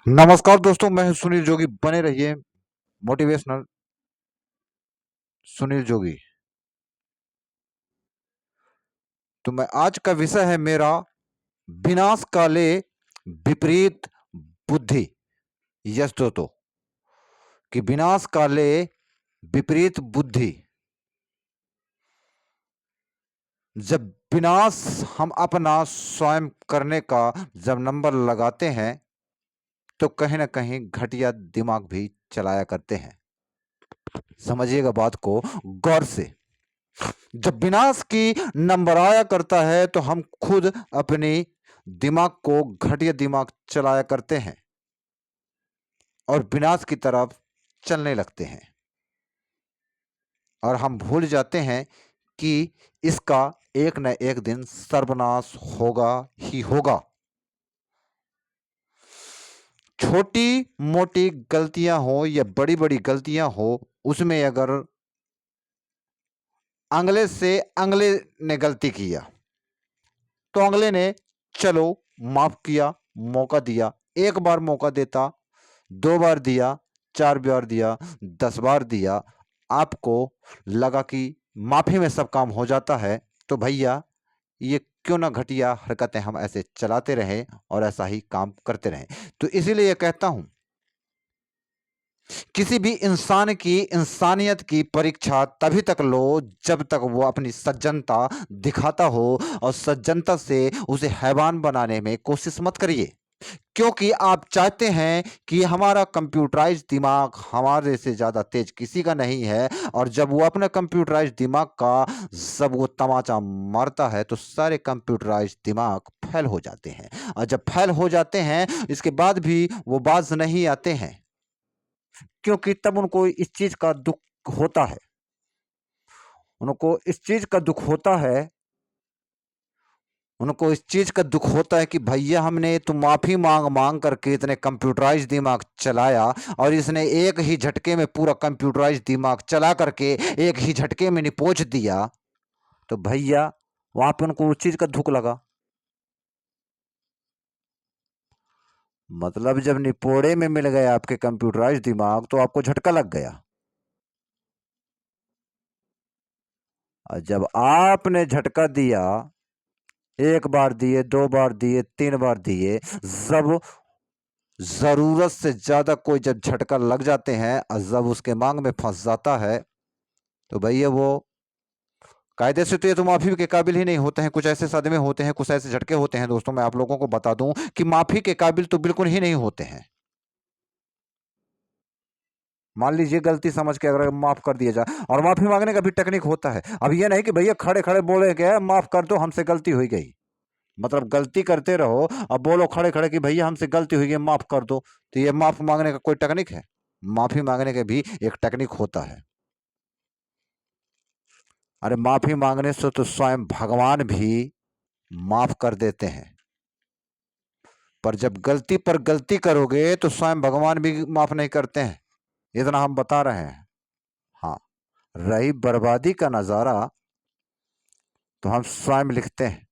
नमस्कार दोस्तों, मैं हूं सुनील जोगी। बने रहिए मोटिवेशनल सुनील जोगी। तो मैं आज का विषय है मेरा विनाश काले विपरीत बुद्धि। यस दोस्तों, कि विनाश काले विपरीत बुद्धि। जब विनाश हम अपना स्वयं करने का जब नंबर लगाते हैं तो कहीं ना कहीं घटिया दिमाग भी चलाया करते हैं। समझिएगा बात को गौर से। जब विनाश की नंबर आया करता है तो हम खुद अपनी दिमाग को घटिया दिमाग चलाया करते हैं और विनाश की तरफ चलने लगते हैं और हम भूल जाते हैं कि इसका एक न एक दिन सर्वनाश होगा ही होगा। छोटी मोटी गलतियां हो या बड़ी बड़ी गलतियां हो, उसमें अगर अगले से अगले ने गलती किया तो अगले ने चलो माफ किया, मौका दिया। एक बार मौका देता, दो बार दिया, चार बार दिया, 10 बार दिया, आपको लगा कि माफी में सब काम हो जाता है, तो भैया ये क्यों ना घटिया हरकतें हम ऐसे चलाते रहें और ऐसा ही काम करते रहें। तो इसीलिए ये कहता हूं, किसी भी इंसान की इंसानियत की परीक्षा तभी तक लो जब तक वो अपनी सज्जनता दिखाता हो, और सज्जनता से उसे हैवान बनाने में कोशिश मत करिए। क्योंकि आप चाहते हैं कि हमारा कंप्यूटराइज्ड दिमाग हमारे से ज्यादा तेज किसी का नहीं है, और जब वो अपने कंप्यूटराइज्ड दिमाग का जब वो तमाचा मारता है तो सारे कंप्यूटराइज्ड दिमाग फेल हो जाते हैं। और जब फेल हो जाते हैं इसके बाद भी वो बाज नहीं आते हैं, क्योंकि तब उनको इस चीज का दुख होता है। उनको इस चीज का दुख होता है उनको इस चीज का दुख होता है कि भैया हमने तो माफी मांग मांग करके इतने कंप्यूटराइज दिमाग चलाया, और इसने एक ही झटके में पूरा कंप्यूटराइज दिमाग चला करके एक ही झटके में निपोच दिया। तो भैया वहां पे उनको उस चीज का दुख लगा। मतलब जब निपोड़े में मिल गया आपके कंप्यूटराइज दिमाग तो आपको झटका लग गया। और जब आपने झटका दिया, एक बार दिए, दो बार दिए, 3 बार दिए, जब जरूरत से ज्यादा कोई जब झटका लग जाते हैं और जब उसके मांग में फंस जाता है, तो भैया वो कायदे से तो ये तो माफी के काबिल ही नहीं होते हैं। कुछ ऐसे सदमे होते हैं, कुछ ऐसे झटके होते हैं दोस्तों, मैं आप लोगों को बता दूं कि माफी के काबिल तो बिल्कुल ही नहीं होते हैं। मान लीजिए गलती समझ के अगर माफ कर दिया जाए, और माफी मांगने का भी टेक्निक होता है। अब ये नहीं कि भैया खड़े खड़े बोले कि माफ कर दो हमसे गलती हुई गई। मतलब गलती करते रहो, अब बोलो खड़े खड़े कि भैया हमसे गलती हुई गई माफ कर दो, तो ये माफ मांगने का कोई टेक्निक है? माफी मांगने के भी एक टेक्निक होता है। अरे माफी मांगने से तो स्वयं भगवान भी माफ कर देते हैं, पर जब गलती पर गलती करोगे तो स्वयं भगवान भी माफ नहीं करते हैं। इतना हम बता रहे हैं। हाँ, रही बर्बादी का नजारा, तो हम स्वयं लिखते हैं।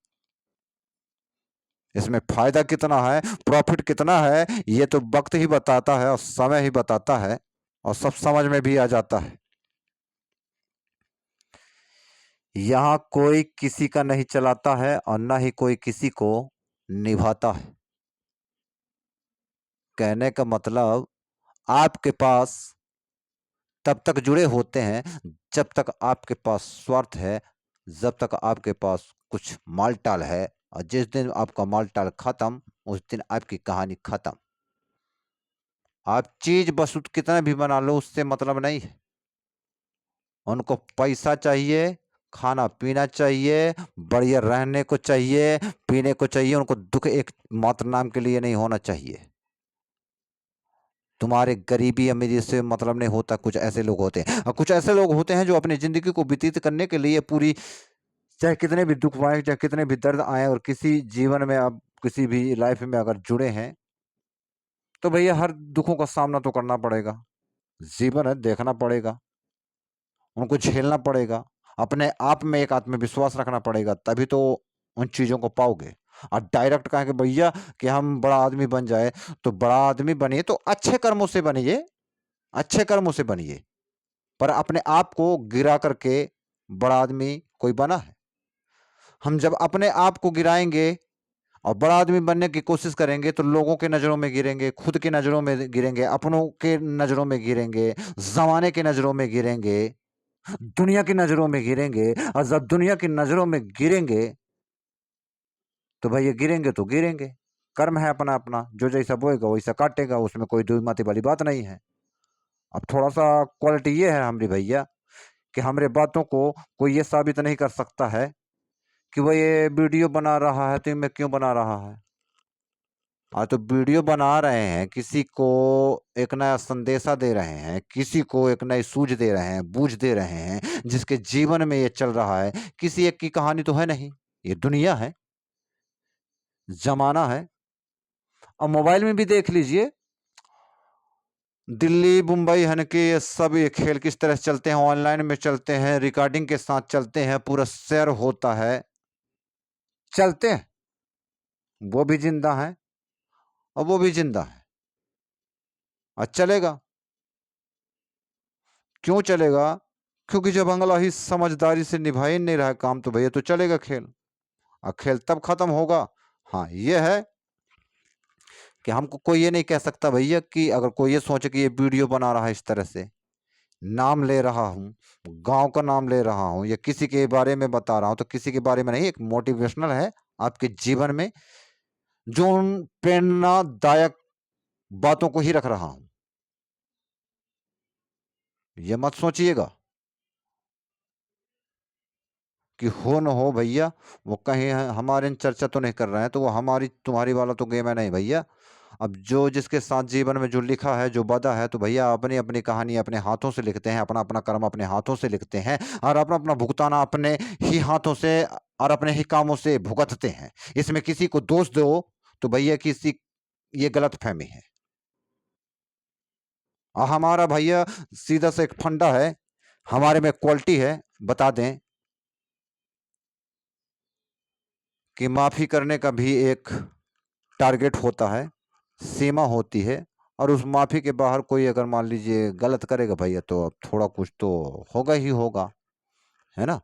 इसमें फायदा कितना है, प्रॉफिट कितना है, ये तो वक्त ही बताता है और समय ही बताता है, और सब समझ में भी आ जाता है। यहां कोई किसी का नहीं चलाता है और ना ही कोई किसी को निभाता है। कहने का मतलब, आपके पास तब तक जुड़े होते हैं जब तक आपके पास स्वार्थ है, जब तक आपके पास कुछ माल टाल है, और जिस दिन आपका माल टाल खत्म उस दिन आपकी कहानी खत्म। आप चीज वस्तु कितना भी बना लो उससे मतलब नहीं है। उनको पैसा चाहिए, खाना पीना चाहिए, बढ़िया रहने को चाहिए, पीने को चाहिए। उनको दुख एक मात्र नाम के लिए नहीं होना चाहिए। तुम्हारे गरीबी अमीरी से मतलब नहीं होता। कुछ ऐसे लोग होते हैं, और कुछ ऐसे लोग होते हैं जो अपनी जिंदगी को व्यतीत करने के लिए पूरी, चाहे कितने भी दुख आए, चाहे कितने भी दर्द आए, और किसी जीवन में आप किसी भी लाइफ में अगर जुड़े हैं तो भैया हर दुखों का सामना तो करना पड़ेगा। जीवन है, देखना पड़ेगा, उनको झेलना पड़ेगा। अपने आप में एक आत्मविश्वास रखना पड़ेगा, तभी तो उन चीजों को पाओगे। और डायरेक्ट कहें कि भैया कि हम बड़ा आदमी बन जाए, तो बड़ा आदमी बनिए तो अच्छे कर्मों से बनिए, अच्छे कर्मों से बनिए। पर अपने आप को गिरा करके बड़ा आदमी कोई बना है? हम जब अपने आप को गिराएँगे और बड़ा आदमी बनने की कोशिश करेंगे तो लोगों की नज़रों में गिरेंगे, खुद की नज़रों में गिरेंगे, अपनों के नज़रों में गिरेंगे, ज़माने की नज़रों में गिरेंगे, दुनिया की नज़रों में गिरेंगे। और जब दुनिया की नज़रों में गिरेंगे, तो भैया गिरेंगे तो गिरेंगे। कर्म है अपना-अपना, जो जैसा बोएगा वैसा काटेगा, उसमें कोई दुई-माती वाली बात नहीं है। अब थोड़ा-सा क्वालिटी ये है हमारी भैया कि हमारे बातों को कोई ये साबित नहीं कर सकता है कि वो ये वीडियो बना रहा है तो ये मैं क्यों बना रहा है। हाँ, तो वीडियो बना रहे हैं, किसी को एक नया संदेशा दे रहे हैं, किसी को एक नई सूझ दे रहे हैं, बूझ दे रहे हैं, जिसके जीवन में ये चल रहा है। किसी एक की कहानी तो है नहीं, ये दुनिया है, ज़माना है। अब मोबाइल में भी देख लीजिए, दिल्ली, मुंबई है ना कि ये सब ये खेल किस तरह से चलते हैं, ऑनलाइन में चलते हैं, रिकॉर्डिंग के साथ चलते हैं, पूरा शेयर होता है, चलते हैं, वो भी ज़िंदा हैं और वो भी ज़िंदा है। चलेगा, क्यों चलेगा? क्योंकि जब अगला ही समझदारी से निभा ही नहीं रहा है काम, तो भैया तो चलेगा खेल। खेल तब खत्म होगा। हाँ, ये है कि हमको कोई ये नहीं कह सकता भैया कि अगर कोई ये सोचे कि ये वीडियो बना रहा है इस तरह से, नाम ले रहा हूँ, गाँव का नाम ले रहा हूँ या किसी के बारे में बता रहा हूँ, तो किसी के बारे में नहीं, एक मोटिवेशनल है आपके जीवन में, जो उन प्रेरणादायक बातों को ही रख रहा हूँ। ये मत सोचिएगा कि हो न हो भैया, वो कहीं हमारे चर्चा तो नहीं कर रहे हैं, तो वो हमारी तुम्हारी वाला तो गेम है नहीं भैया। अब जो जिसके साथ जीवन में जो लिखा है, जो बधा है, तो भैया अपनी-अपनी कहानी अपने हाथों से लिखते हैं, अपना-अपना कर्म अपने हाथों से लिखते हैं और अपना-अपना भुगताना अपने ही हाथों से और अपने ही कामों से भुगतते हैं। इसमें किसी को दोष दो, तो भैया किसी ये गलतफ़हमी है। हमारा भैया सीधा सा एक फंडा है, हमारे में क्वालिटी है, बता दें कि माफ़ी करने का भी एक टारगेट होता है, सीमा होती है और उस माफ़ी के बाहर कोई अगर मान लीजिए गलत करेगा भैया तो अब थोड़ा कुछ तो होगा ही होगा, है ना?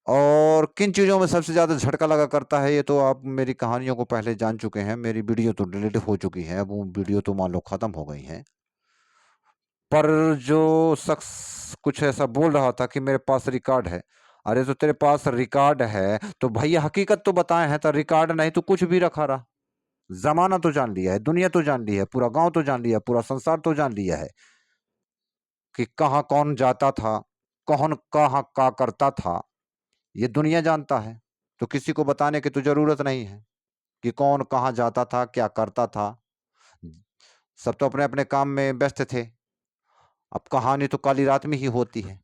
और किन चीज़ों में सबसे ज़्यादा झटका लगा करता है, ये तो आप मेरी कहानियों को पहले जान चुके हैं, मेरी वीडियो तो डिलीट हो चुकी है, अब वो वीडियो तो मान लो ख़त्म हो गई हैं। पर जो शख़्स कुछ ऐसा बोल रहा था कि मेरे पास रिकॉर्ड है, अरे तो तेरे पास रिकॉर्ड है, तो भैया हकीकत तो बताए हैं, तो रिकॉर्ड नहीं तो कुछ भी रखा रहा। ज़माना तो जान लिया है, दुनिया तो जान ली है, पूरा गाँव तो जान लिया है, पूरा संसार तो जान लिया है कि कहाँ कौन जाता था, कौन कहाँ क्या करता था, ये दुनिया जानता है। तो किसी को बताने की तो ज़रूरत नहीं है कि कौन कहाँ जाता था, क्या करता था। सब तो अपने-अपने काम में व्यस्त थे। अब कहानी तो काली रात में ही होती है,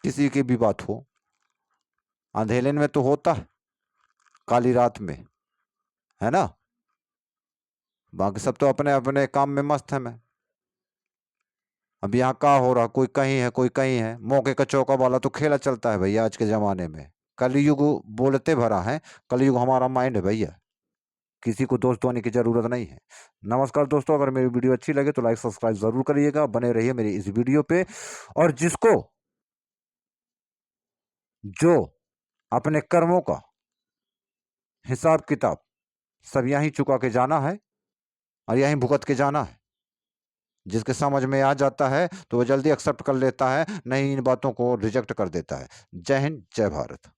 किसी की भी बात हो। अंधेले में तो होता है, काली रात में, है ना? बाकी सब तो अपने-अपने काम में मस्त हैं मैं। अब यहाँ क्या हो रहा, कोई कहीं है, कोई कहीं है। मौके का चौका वाला तो खेला चलता है भैया आज के ज़माने में। कलयुग बोलते भरा है, कलयुग हमारा माइंड है भैया। किसी को दोष देने की ज़रूरत नहीं है। नमस्कार दोस्तों, अगर मेरी वीडियो अच्छी लगे तो लाइक सब्सक्राइब ज़रूर करिएगा, बने रहिए मेरी इस वीडियो पे। और जिसको जो अपने कर्मों का हिसाब-किताब सब यहीं चुका के जाना है और यहीं भुगत के जाना है। जिसके समझ में आ जाता है तो वो जल्दी एक्सेप्ट कर लेता है, नहीं इन बातों को रिजेक्ट कर देता है। जय हिंद, जय भारत।